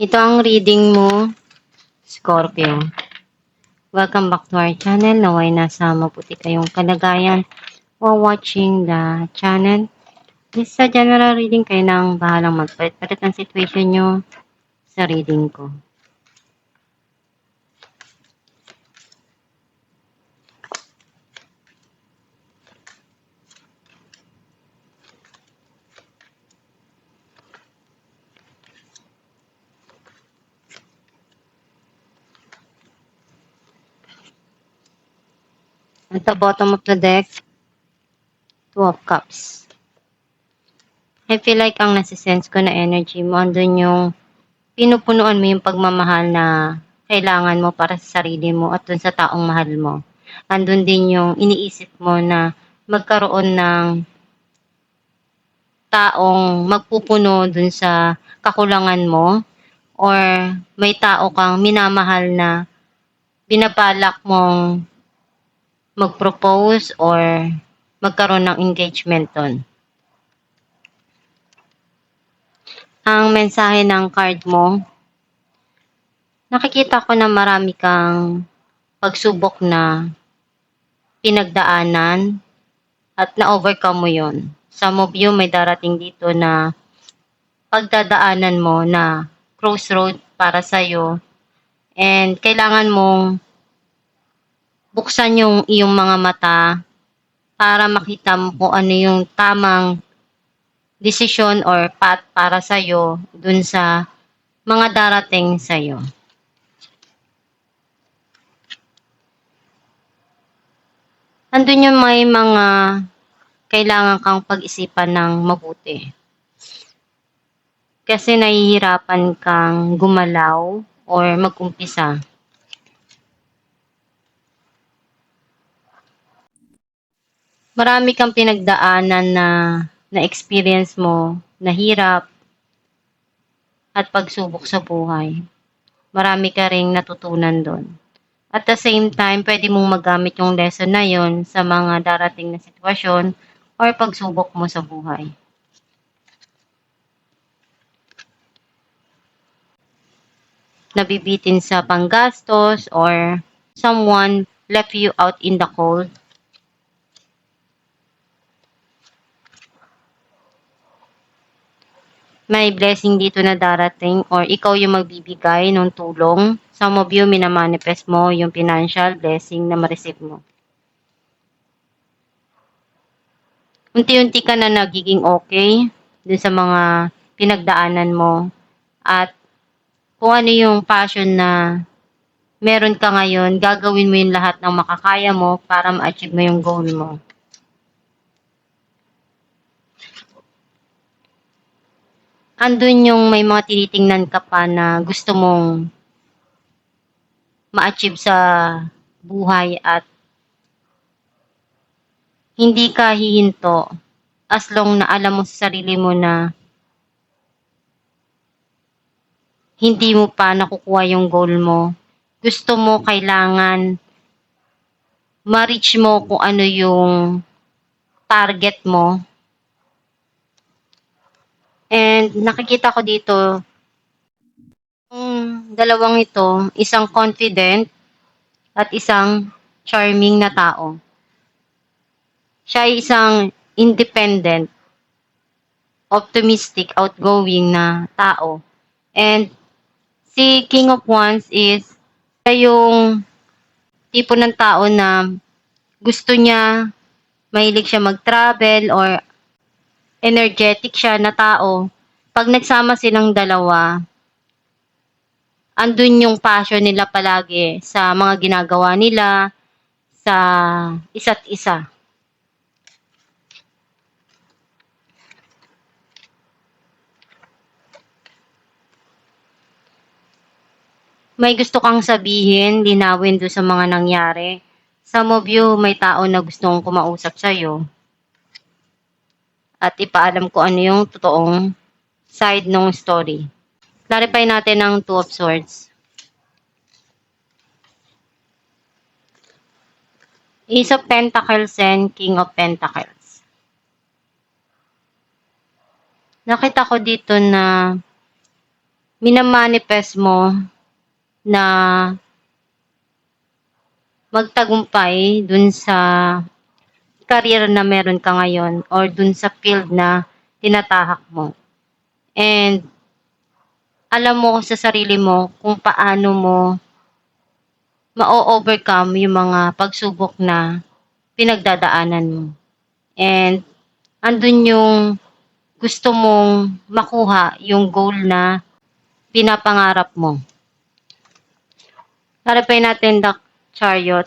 Ito ang reading mo, Scorpio. Welcome back to our channel. Naway nasa mabuti kayong kalagayan while watching the channel. This is a general reading. Kayo nang bahalang magpalit-palit ang situation nyo sa reading ko. At the bottom of the deck, Two of Cups. I feel like ang nasisense ko na energy mo, andun yung pinupunuan mo yung pagmamahal na kailangan mo para sa sarili mo at dun sa taong mahal mo. Andun din yung iniisip mo na magkaroon ng taong magpupuno dun sa kakulangan mo or may tao kang minamahal na binabalak mong mag-propose or magkaroon ng engagement doon. Ang mensahe ng card mo, nakikita ko na marami kang pagsubok na pinagdaanan at na-overcome mo yon. Some of you may darating dito na pagdadaanan mo na crossroad para sa'yo and kailangan mong buksan yung iyong mga mata para makita mo kung ano yung tamang desisyon or path para sa'yo dun sa mga darating sa'yo. Andun yung may mga kailangan kang pag-isipan ng mabuti. Kasi nahihirapan kang gumalaw or mag-umpisa. Marami kang pinagdaanan na experience mo, na hirap at pagsubok sa buhay. Marami ka ring natutunan doon. At the same time, pwede mong magamit yung lesson na yon sa mga darating na sitwasyon or pagsubok mo sa buhay. Nabibitin sa panggastos or someone left you out in the cold. May blessing dito na darating or ikaw yung magbibigay ng tulong. Some of you, minamanifest mo yung financial blessing na ma-receive mo. Unti-unti ka na nagiging okay dun sa mga pinagdaanan mo. At kung ano yung passion na meron ka ngayon, gagawin mo yung lahat ng makakaya mo para ma-achieve mo yung goal mo. Andun yung may mga tinitingnan ka pa na gusto mong ma-achieve sa buhay at hindi ka hihinto as long na alam mo sa sarili mo na hindi mo pa nakukuha yung goal mo. Gusto mo, kailangan ma-reach mo kung ano yung target mo. And nakikita ko dito, dalawang ito, isang confident at isang charming na tao. Siya ay isang independent, optimistic, outgoing na tao. And si King of Wands is siya yung tipo ng tao na gusto niya, mahilig siya mag-travel or energetic siya na tao. Pag nagsama silang dalawa, andun yung passion nila palagi sa mga ginagawa nila, sa isa't isa. May gusto kang sabihin, linawin doon sa mga nangyari. Some of you, may tao na gustong kumausap sa'yo. At ipaalam ko ano yung totoong side ng story. Clarify natin ang Two of Swords. Ace of Pentacles and King of Pentacles. Nakita ko dito na minamanifest mo na magtagumpay dun sa career na meron ka ngayon or dun sa field na tinatahak mo. And alam mo sa sarili mo kung paano mo ma-overcome yung mga pagsubok na pinagdadaanan mo. And andun yung gusto mong makuha yung goal na pinapangarap mo. Harapin natin the Chariot,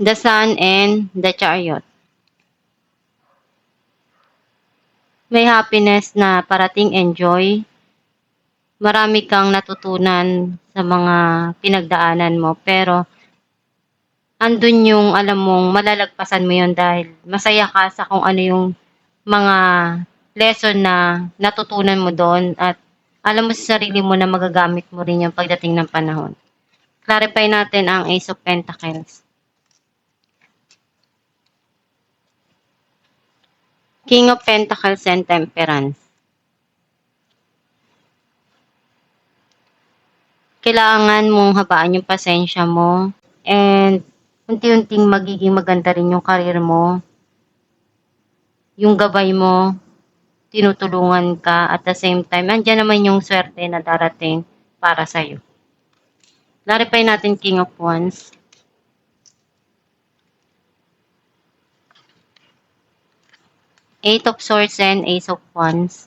the Sun, and the Chariot. May happiness na parating, enjoy. Marami kang natutunan sa mga pinagdaanan mo, pero andun yung alam mong malalagpasan mo yun dahil masaya ka sa kung ano yung mga lesson na natutunan mo doon at alam mo sa sarili mo na magagamit mo rin yung pagdating ng panahon. Clarify natin ang Ace of Pentacles. King of Pentacles and Temperance. Kailangan mong habaan yung pasensya mo and unti-unting magiging maganda rin yung karir mo. Yung gabay mo, tinutulungan ka at the same time, andyan naman yung swerte na darating para sa'yo. Clarify natin King of Wands. Eight of Swords and Ace of Wands.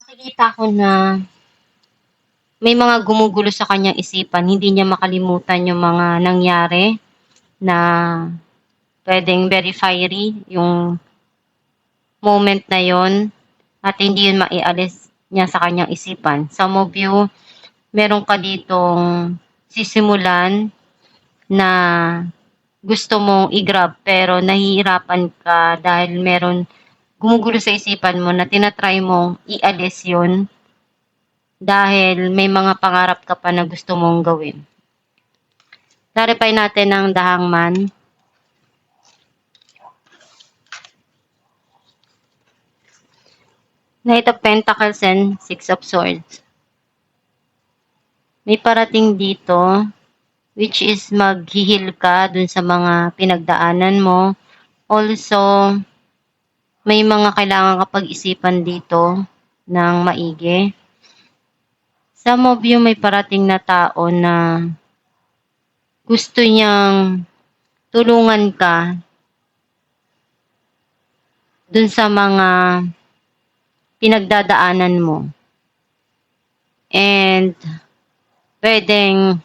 Nakikita ko na may mga gumugulo sa kanyang isipan. Hindi niya makalimutan yung mga nangyari na pwedeng very fiery yung moment na yon at hindi yun maialis niya sa kanyang isipan. Some of you, meron ka ditong sisimulan na gusto mong i-grab pero nahihirapan ka dahil meron gumugulo sa isipan mo na tinatry mong ialis yun dahil may mga pangarap ka pa na gusto mong gawin. Clarify natin ang The Hangman. Knight of Pentacles and Six of Swords. May parating dito which is maghihil ka dun sa mga pinagdaanan mo. Also, may mga kailangan kapag isipan dito ng maigi. Some of you may parating na tao na gusto niyang tulungan ka dun sa mga pinagdadaanan mo. And pwedeng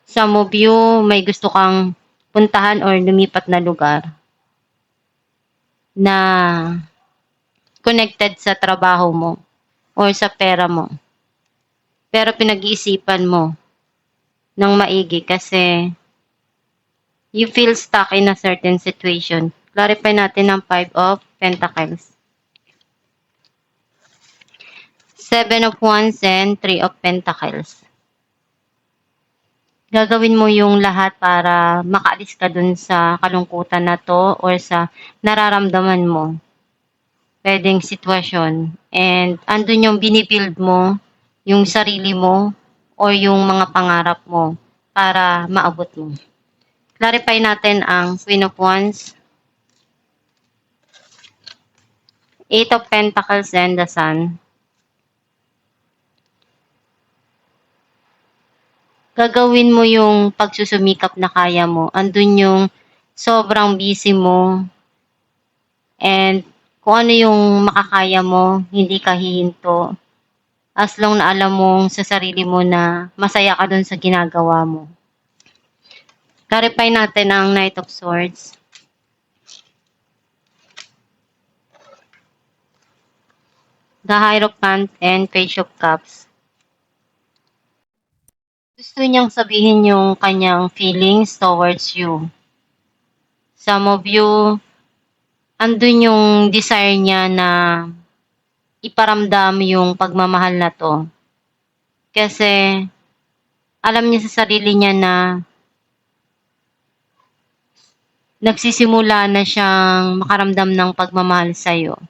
some of you may gusto kang puntahan or lumipat na lugar na connected sa trabaho mo or sa pera mo. Pero pinag-iisipan mo ng maigi kasi you feel stuck in a certain situation. Clarify natin ang Five of Pentacles. Seven of Wands and Three of Pentacles. Gagawin mo yung lahat para makaalis ka dun sa kalungkutan na to or sa nararamdaman mo. Pwedeng sitwasyon. And andun yung binibuild mo, yung sarili mo, or yung mga pangarap mo para maabot mo. Clarify natin ang Queen of Wands, Eight of Pentacles and the Sun. Gagawin mo yung pagsusumikap na kaya mo. Andun yung sobrang busy mo and kung ano yung makakaya mo, hindi ka hihinto. As long na alam mong sa sarili mo na masaya ka dun sa ginagawa mo. Clarify natin ang Knight of Swords. The Hierophant and Page of Cups. Gusto niyang sabihin yung kanyang feelings towards you. Some of you, andun yung desire niya na iparamdam yung pagmamahal na to. Kasi alam niya sa sarili niya na nagsisimula na siyang makaramdam ng pagmamahal sa'yo.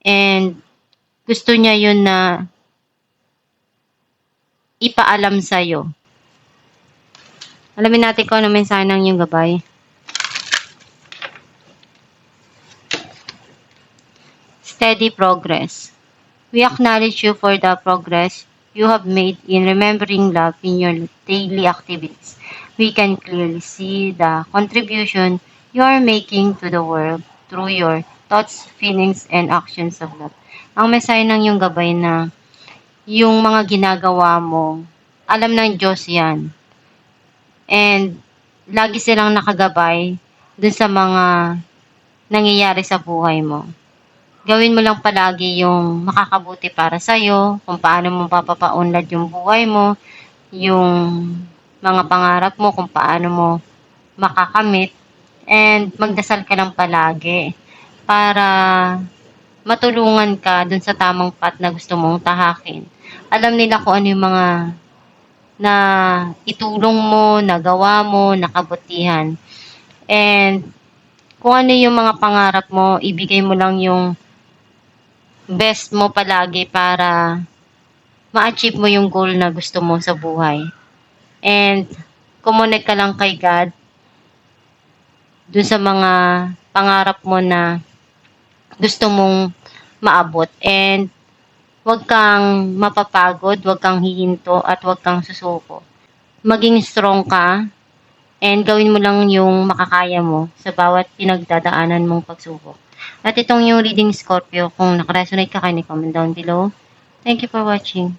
And gusto niya yun na ipaalam sa'yo. Alamin natin kung ano mensahe ng iyong gabay. Steady progress. We acknowledge you for the progress you have made in remembering love in your daily activities. We can clearly see the contribution you are making to the world through your thoughts, feelings, and actions of love. Ang mensahe ng iyong gabay na yung mga ginagawa mo, alam ng Diyos yan. And lagi silang nakagabay dun sa mga nangyayari sa buhay mo. Gawin mo lang palagi yung makakabuti para sa'yo, kung paano mo papapaunlad yung buhay mo, yung mga pangarap mo, kung paano mo makakamit, and magdasal ka lang palagi para matulungan ka dun sa tamang path na gusto mong tahakin. Alam nila kung ano yung mga na itulong mo, nagawa mo, nakabutihan. And kung ano yung mga pangarap mo, ibigay mo lang yung best mo palagi para ma-achieve mo yung goal na gusto mo sa buhay. And kumonek ka lang kay God dun sa mga pangarap mo na gusto mong maabot. And huwag kang mapapagod, huwag kang hihinto, at huwag kang susuko. Maging strong ka and gawin mo lang yung makakaya mo sa bawat pinagdadaanan mong pagsubok. At itong yung reading Scorpio, kung nakaresonate ka, kindly comment down below. Thank you for watching.